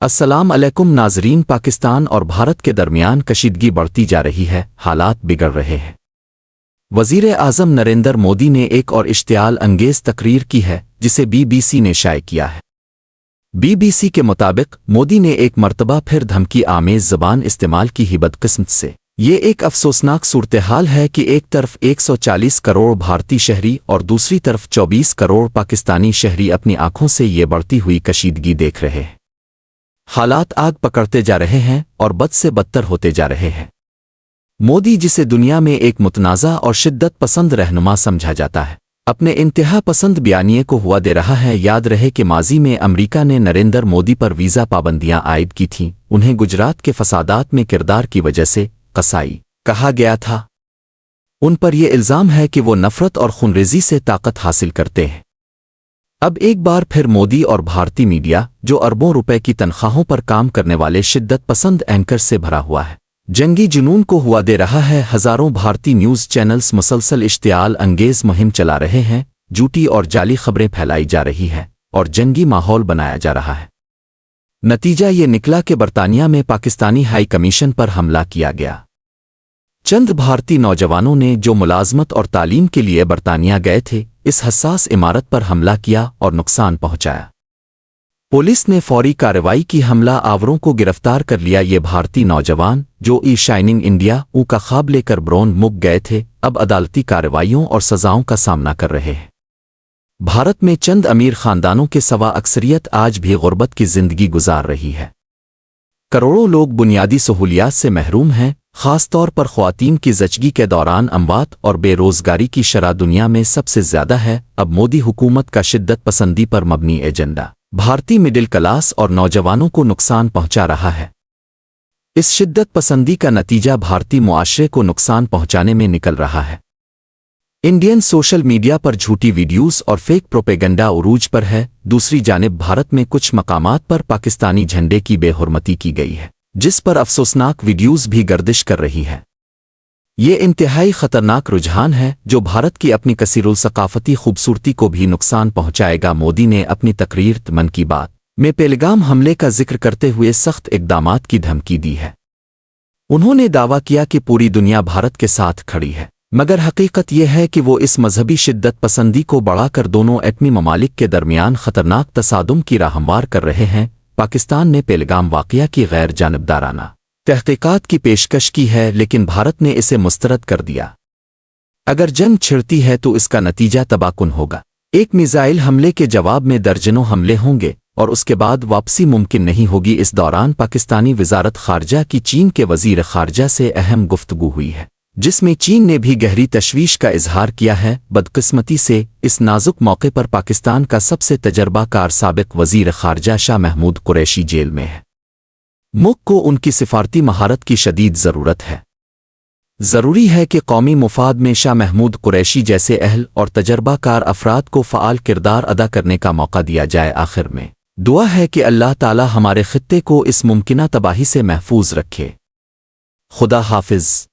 السلام علیکم ناظرین، پاکستان اور بھارت کے درمیان کشیدگی بڑھتی جا رہی ہے، حالات بگڑ رہے ہیں۔ وزیر اعظم نریندر مودی نے ایک اور اشتعال انگیز تقریر کی ہے جسے BBC نے شائع کیا ہے۔ BBC کے مطابق مودی نے ایک مرتبہ پھر دھمکی آمیز زبان استعمال کی ہی بدقسمت سے۔ یہ ایک افسوسناک صورتحال ہے کہ ایک طرف 140 کروڑ بھارتی شہری اور دوسری طرف 24 کروڑ پاکستانی شہری اپنی آنکھوں سے یہ بڑھتی ہوئی کشیدگی دیکھ رہے ہیں۔ حالات آگ پکڑتے جا رہے ہیں اور بد سے بدتر ہوتے جا رہے ہیں۔ مودی، جسے دنیا میں ایک متنازع اور شدت پسند رہنما سمجھا جاتا ہے، اپنے انتہا پسند بیانیے کو ہوا دے رہا ہے۔ یاد رہے کہ ماضی میں امریکہ نے نریندر مودی پر ویزا پابندیاں عائد کی تھیں، انہیں گجرات کے فسادات میں کردار کی وجہ سے قصائی کہا گیا تھا۔ ان پر یہ الزام ہے کہ وہ نفرت اور خونریزی سے طاقت حاصل کرتے ہیں۔ اب ایک بار پھر مودی اور بھارتی میڈیا، جو اربوں روپے کی تنخواہوں پر کام کرنے والے شدت پسند اینکر سے بھرا ہوا ہے، جنگی جنون کو ہوا دے رہا ہے۔ ہزاروں بھارتی نیوز چینلز مسلسل اشتعال انگیز مہم چلا رہے ہیں، جھوٹی اور جعلی خبریں پھیلائی جا رہی ہیں اور جنگی ماحول بنایا جا رہا ہے۔ نتیجہ یہ نکلا کہ برطانیہ میں پاکستانی ہائی کمیشن پر حملہ کیا گیا۔ چند بھارتی نوجوانوں نے جو ملازمت اور تعلیم کے لیے برطانیہ گئے تھے، اس حساس عمارت پر حملہ کیا اور نقصان پہنچایا۔ پولیس نے فوری کارروائی کی، حملہ آوروں کو گرفتار کر لیا۔ یہ بھارتی نوجوان جو شائننگ انڈیا کا خواب لے کر برون مک گئے تھے، اب عدالتی کارروائیوں اور سزاؤں کا سامنا کر رہے ہیں۔ بھارت میں چند امیر خاندانوں کے سوا اکثریت آج بھی غربت کی زندگی گزار رہی ہے۔ کروڑوں لوگ بنیادی سہولیات سے محروم ہیں، خاص طور پر خواتین کی زچگی کے دوران اموات اور بے روزگاری کی شرح دنیا میں سب سے زیادہ ہے۔ اب مودی حکومت کا شدت پسندی پر مبنی ایجنڈا بھارتی مڈل کلاس اور نوجوانوں کو نقصان پہنچا رہا ہے۔ اس شدت پسندی کا نتیجہ بھارتی معاشرے کو نقصان پہنچانے میں نکل رہا ہے۔ انڈین سوشل میڈیا پر جھوٹی ویڈیوز اور فیک پروپیگنڈا عروج پر ہے۔ دوسری جانب بھارت میں کچھ مقامات پر پاکستانی جھنڈے کی بے حرمتی کی گئی ہے، جس پر افسوسناک ویڈیوز بھی گردش کر رہی ہے۔ یہ انتہائی خطرناک رجحان ہے جو بھارت کی اپنی کثیر الثقافتی خوبصورتی کو بھی نقصان پہنچائے گا۔ مودی نے اپنی تقریر من کی بات میں پہلگام حملے کا ذکر کرتے ہوئے سخت اقدامات کی دھمکی دی ہے۔ انہوں نے دعویٰ کیا کہ پوری دنیا بھارت کے ساتھ کھڑی ہے، مگر حقیقت یہ ہے کہ وہ اس مذہبی شدت پسندی کو بڑھا کر دونوں ایٹمی ممالک کے درمیان خطرناک تصادم کی راہ ہموار کر رہے ہیں۔ پاکستان نے پہلگام واقعہ کی غیر جانبدارانہ تحقیقات کی پیشکش کی ہے، لیکن بھارت نے اسے مسترد کر دیا۔ اگر جنگ چھڑتی ہے تو اس کا نتیجہ تباہ کن ہوگا۔ ایک میزائل حملے کے جواب میں درجنوں حملے ہوں گے اور اس کے بعد واپسی ممکن نہیں ہوگی۔ اس دوران پاکستانی وزارت خارجہ کی چین کے وزیر خارجہ سے اہم گفتگو ہوئی ہے، جس میں چین نے بھی گہری تشویش کا اظہار کیا ہے۔ بدقسمتی سے اس نازک موقع پر پاکستان کا سب سے تجربہ کار سابق وزیر خارجہ شاہ محمود قریشی جیل میں ہے۔ ملک کو ان کی سفارتی مہارت کی شدید ضرورت ہے۔ ضروری ہے کہ قومی مفاد میں شاہ محمود قریشی جیسے اہل اور تجربہ کار افراد کو فعال کردار ادا کرنے کا موقع دیا جائے۔ آخر میں دعا ہے کہ اللہ تعالی ہمارے خطے کو اس ممکنہ تباہی سے محفوظ رکھے۔ خدا حافظ۔